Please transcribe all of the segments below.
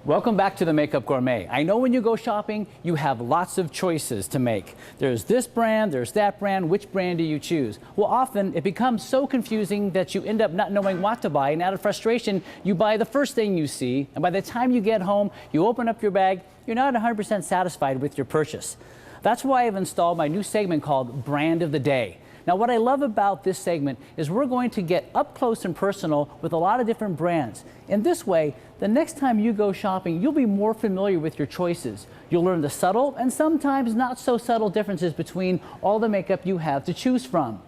Welcome back to the Makeup Gourmet. I know when you go shopping, you have lots of choices to make. There's this brand, there's that brand, which brand do you choose? Well, often it becomes so confusing that you end up not knowing what to buy, and out of frustration, you buy the first thing you see, and by the time you get home, you open up your bag, you're not 100% satisfied with your purchase. That's why I've installed my new segment called Brand of the Day. Now, what I love about this segment is we're going to get up close and personal with a lot of different brands. In this way, the next time you go shopping, you'll be more familiar with your choices. You'll learn the subtle and sometimes not so subtle differences between all the makeup you have to choose from.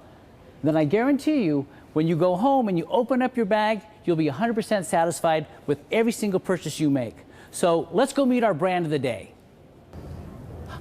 Then I guarantee you, when you go home and you open up your bag, you'll be 100% satisfied with every single purchase you make. So let's go meet our brand of the day.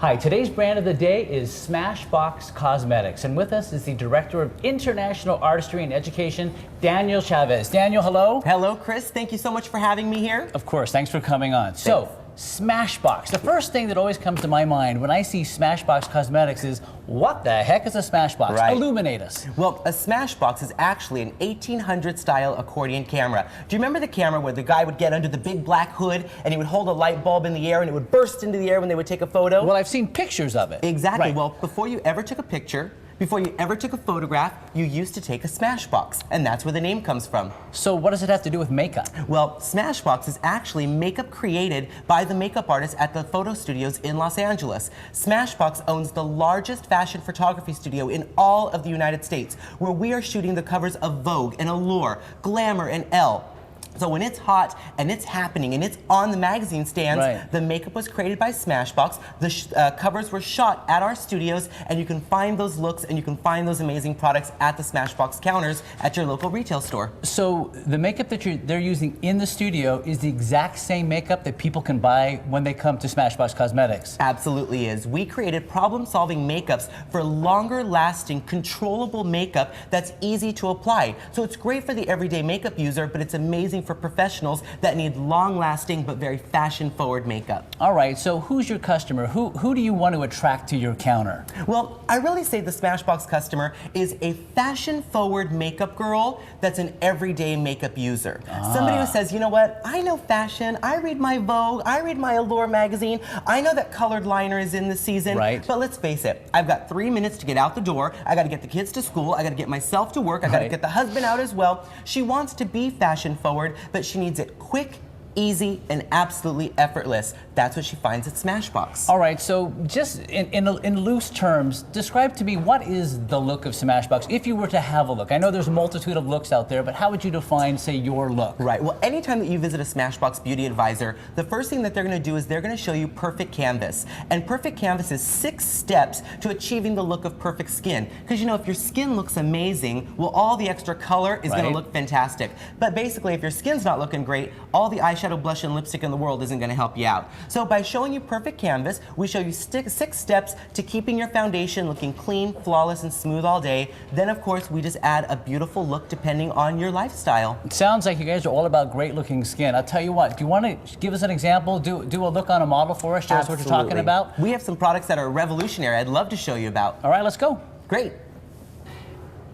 Hi, today's brand of the day is SMASHBOX Cosmetics, and with us is the Director of International Artistry and Education, Daniel Chavez. Daniel, hello. Hello, Chris. Thank you so much for having me here. Of course, thanks for coming on. Thanks. So, SMASHBOX. The first thing that always comes to my mind when I see SMASHBOX Cosmetics is, what the heck is a SMASHBOX? Right. Illuminate us. Well, a SMASHBOX is actually an 1800 style accordion camera. Do you remember the camera where the guy would get under the big black hood and he would hold a light bulb in the air and it would burst into the air when they would take a photo? Well, I've seen pictures of it. Exactly. Right. Well, before you ever took a picture, before you ever took a photograph, you used to take a SMASHBOX, and that's where the name comes from. So what does it have to do with makeup? Well, SMASHBOX is actually makeup created by the makeup artists at the photo studios in Los Angeles. SMASHBOX owns the largest fashion photography studio in all of the United States, where we are shooting the covers of Vogue and Allure, Glamour, and Elle. So when it's hot and it's happening and it's on the magazine stands, right, the makeup was created by SMASHBOX. The covers were shot at our studios, and you can find those looks and you can find those amazing products at the SMASHBOX counters at your local retail store. So the makeup that they're using in the studio is the exact same makeup that people can buy when they come to SMASHBOX Cosmetics? Absolutely is. We created problem-solving makeups for longer-lasting, controllable makeup that's easy to apply. So it's great for the everyday makeup user, but it's amazing for professionals that need long-lasting but very fashion-forward makeup. All right, so who's your customer? Who do you want to attract to your counter? Well, I really say the SMASHBOX customer is a fashion-forward makeup girl that's an everyday makeup user. Somebody who says, you know what, I know fashion, I read my Vogue, I read my Allure magazine, I know that colored liner is in the season, right, but let's face it, I've got 3 minutes to get out the door, I gotta get the kids to school, I gotta get myself to work, I gotta get the husband out as well. She wants to be fashion-forward, but she needs it quick, easy, and absolutely effortless. That's what she finds at SMASHBOX. All right, so just in loose terms, describe to me what is the look of SMASHBOX if you were to have a look. I know there's a multitude of looks out there, but how would you define, say, your look? Right, well, anytime that you visit a SMASHBOX beauty advisor, the first thing that they're going to do is they're going to show you Perfect Canvas. And Perfect Canvas is 6 steps to achieving the look of perfect skin. Because, you know, if your skin looks amazing, well, all the extra color is going to look fantastic. But basically, if your skin's not looking great, all the eyeshadow, blush, and lipstick in the world isn't going to help you out. So by showing you Perfect Canvas, we show you 6 steps to keeping your foundation looking clean, flawless, and smooth all day. Then, of course, we just add a beautiful look depending on your lifestyle. It sounds like you guys are all about great-looking skin. I'll tell you what, do you want to give us an example? Do a look on a model for us? Show us what you're talking about? We have some products that are revolutionary I'd love to show you about. All right, let's go. Great.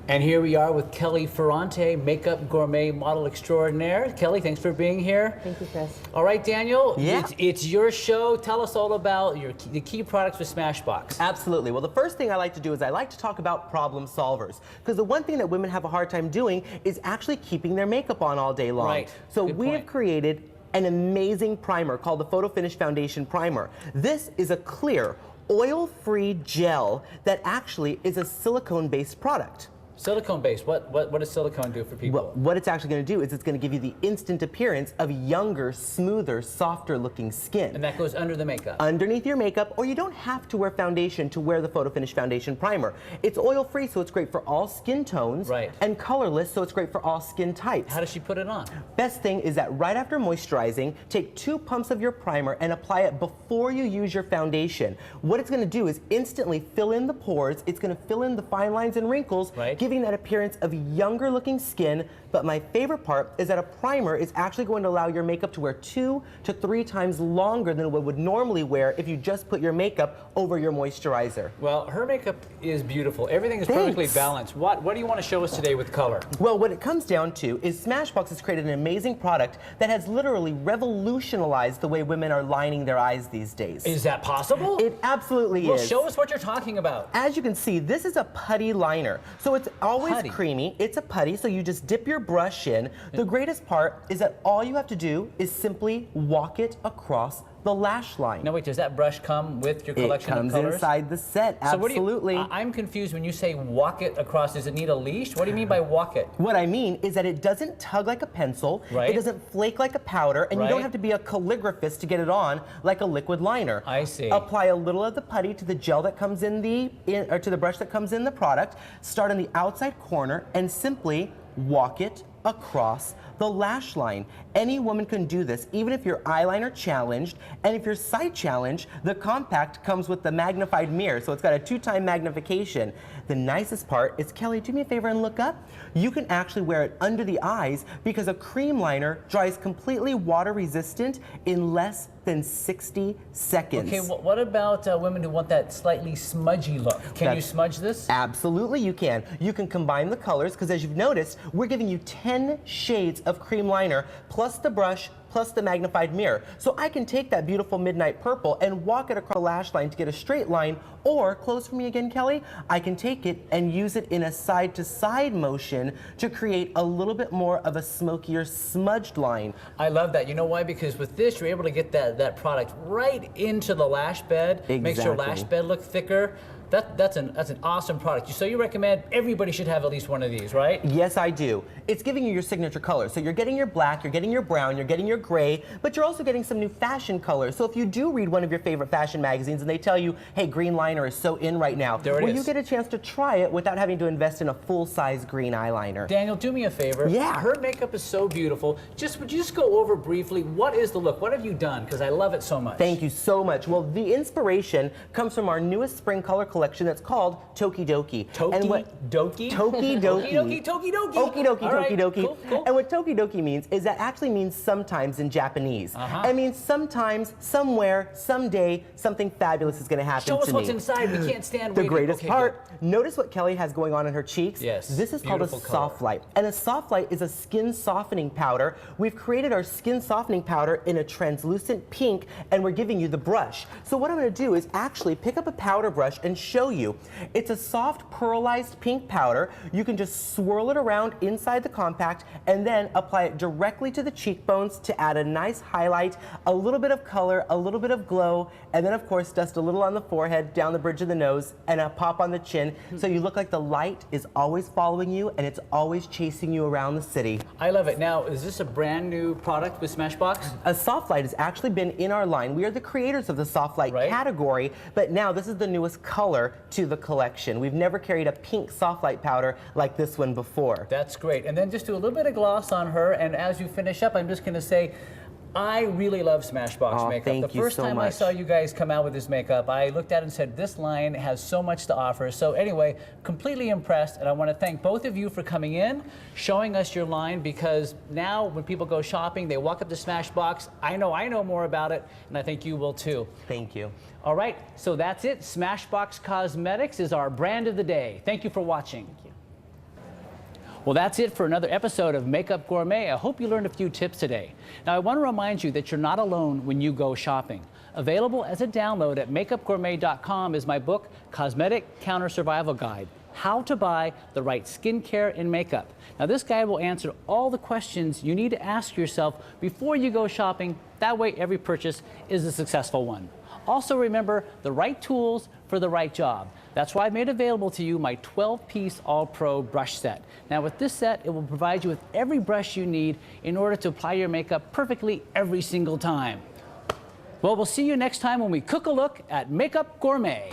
And here we are with Kelly Ferrante, Makeup Gourmet Model Extraordinaire. Kelly, thanks for being here. Thank you, Chris. All right, Daniel, yeah, it's your show. Tell us all about the key products for SMASHBOX. Absolutely. Well, the first thing I like to do is I like to talk about problem solvers. Because the one thing that women have a hard time doing is actually keeping their makeup on all day long. Right. So we have created an amazing primer called the Photo Finish Foundation Primer. This is a clear, oil-free gel that actually is a silicone-based product. Silicone-based. What does silicone do for people? Well, what it's actually going to do is it's going to give you the instant appearance of younger, smoother, softer looking skin. And that goes under the makeup? Underneath your makeup, or you don't have to wear foundation to wear the Photo Finish Foundation Primer. It's oil-free, so it's great for all skin tones, and colorless, so it's great for all skin types. How does she put it on? Best thing is that right after moisturizing, take 2 pumps of your primer and apply it before you use your foundation. What it's going to do is instantly fill in the pores, it's going to fill in the fine lines and wrinkles, giving that appearance of younger looking skin. But my favorite part is that a primer is actually going to allow your makeup to wear 2 to 3 times longer than what would normally wear if you just put your makeup over your moisturizer. Well, her makeup is beautiful. Everything is perfectly balanced. What do you want to show us today with color? Well, what it comes down to is Smashbox has created an amazing product that has literally revolutionized the way women are lining their eyes these days. Is that possible? It absolutely is. Well, show us what you're talking about. As you can see, this is a putty liner. So it's always creamy. It's a putty, so you just dip your brush in. The greatest part is that all you have to do is simply walk it across the lash line. Now wait, does that brush come with your collection of colors? It comes inside the set, absolutely. So I'm confused when you say walk it across. Does it need a leash? What do you mean by walk it? What I mean is that it doesn't tug like a pencil, right. It doesn't flake like a powder, and you don't have to be a calligraphist to get it on like a liquid liner. I see. Apply a little of the putty to the gel that comes in or to the brush that comes in the product, start on the outside corner, and simply walk it across the lash line. Any woman can do this, even if you're eyeliner challenged, and if you're sight challenged, the compact comes with the magnified mirror, so it's got a 2-time magnification. The nicest part is, Kelly, do me a favor and look up. You can actually wear it under the eyes because a cream liner dries completely water resistant in less than 60 seconds. Okay, what about women who want that slightly smudgy look? Can you smudge this? Absolutely you can. You can combine the colors because, as you've noticed, we're giving you 10 shades of cream liner plus the brush plus the magnified mirror. So I can take that beautiful midnight purple and walk it across the lash line to get a straight line, or, close for me again, Kelly, I can take it and use it in a side-to-side motion to create a little bit more of a smokier smudged line. I love that. You know why? Because with this, you're able to get that product right into the lash bed, makes your lash bed look thicker. That's an awesome product. So you recommend everybody should have at least one of these, right? Yes, I do. It's giving you your signature color. So you're getting your black, you're getting your brown, you're getting your gray, but you're also getting some new fashion colors. So if you do read one of your favorite fashion magazines and they tell you, hey, green liner is so in right now, you get a chance to try it without having to invest in a full-size green eyeliner. Daniel, do me a favor. Yeah. Her makeup is so beautiful. Would you just go over briefly, what is the look? What have you done? Because I love it so much. Thank you so much. Well, the inspiration comes from our newest spring color collection that's called Toki Doki. Toki Doki? Toki Doki. Okie dokie, Toki Doki. Okie dokie, Toki Doki. Cool, cool. And what Toki Doki means is that actually means sometimes in Japanese. It means sometimes, somewhere, someday, something fabulous is going to happen to me. Show us what's inside. We can't stand waiting. The greatest part, notice what Kelly has going on in her cheeks. Yes. This is called a soft light. And a soft light is a skin softening powder. We've created our skin softening powder in a translucent pink, and we're giving you the brush. So what I'm going to do is actually pick up a powder brush and show you. It's a soft pearlized pink powder. You can just swirl it around inside the compact and then apply it directly to the cheekbones to add a nice highlight, a little bit of color, a little bit of glow, and then of course dust a little on the forehead, down the bridge of the nose, and a pop on the chin, so you look like the light is always following you and it's always chasing you around the city. I love it. Now, is this a brand new product with Smashbox? A soft light has actually been in our line. We are the creators of the soft light category, but now this is the newest color to the collection. We've never carried a pink soft light powder like this one before. That's great. And then just do a little bit of gloss on her, and as you finish up, I'm just going to say, I really love Smashbox makeup. The first time I saw you guys come out with this makeup, I looked at it and said, this line has so much to offer. So anyway, completely impressed, and I want to thank both of you for coming in, showing us your line, because now when people go shopping, they walk up to Smashbox. I know more about it, and I think you will too. Thank you. All right, so that's it. Smashbox Cosmetics is our brand of the day. Thank you for watching. Well, that's it for another episode of Makeup Gourmet. I hope you learned a few tips today. Now, I want to remind you that you're not alone when you go shopping. Available as a download at makeupgourmet.com is my book, Cosmetic Counter Survival Guide: How to Buy the Right Skincare and Makeup. Now, this guide will answer all the questions you need to ask yourself before you go shopping. That way, every purchase is a successful one. Also, remember the right tools for the right job. That's why I made available to you my 12-piece All-Pro brush set. Now with this set, it will provide you with every brush you need in order to apply your makeup perfectly every single time. Well, we'll see you next time when we cook a look at Makeup Gourmet.